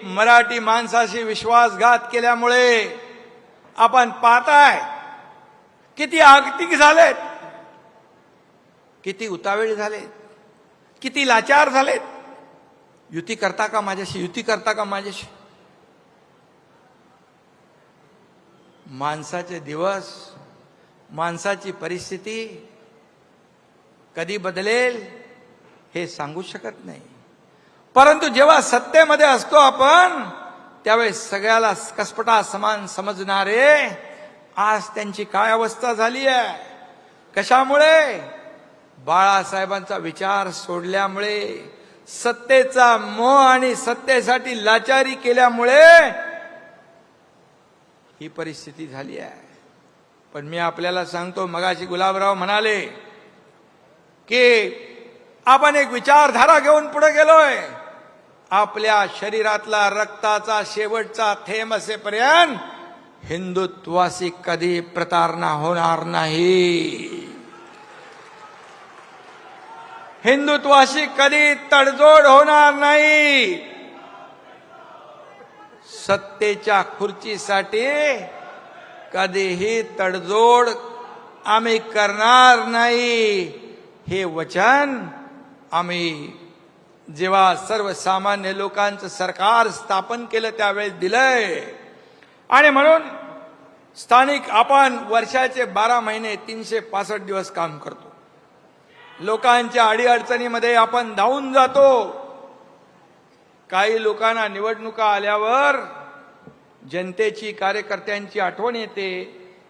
मराठी माणसाशी विश्वासघात केल्यामुळे आपण पाहताय किती आगतिक झालेत, किती उतावेळ झालेत, किती लाचार झालेत. युती करता का माझ्याशी, युती करता का माझ्याशी. माणसाचे दिवस, माणसाची परिस्थिती कधी बदलेल हे सांगू शकत नाही. परंतु जेव्हा सत्तेमध्ये असतो आपण त्यावेळेस सगळ्याला कसपटा समान समजणारे आज त्यांची काय अवस्था झाली आहे. कशामुळे? बाळासाहेबांचा विचार सोडल्यामुळे, सत्तेचा मोह आणि सत्तेसाठी लाचारी केल्यामुळे ही परिस्थिती झाली आहे. पण मी आपल्याला सांगतो, मगाशी गुलाबराव म्हणाले की आपण एक विचारधारा घेऊन पुढे गेलोय. आपल्या शरीरातला रक्ताचा शेवटचा थेंब असेपर्यंत हिंदुत्वाशी कधी प्रतारणा होणार नाही. हिंदुत्वाशी कधी तडजोड होणार नाही. सत्तेच्या खुर्चीसाठी कधीही तडजोड आम्ही करणार नाही. हे वचन आम्ही जेव्हा सर्वसामान्य लोकांचं सरकार स्थापन केलं त्यावेळेस दिलंय. आणि म्हणून स्थानिक आपण वर्षाचे 12 महिने 365 दिवस काम करतो. लोकांच्या अडीअडचणीमध्ये आपण धावून जातो. काही लोकांना निवडणुका आल्यावर जनतेची, कार्यकर्त्यांची आठवण येते.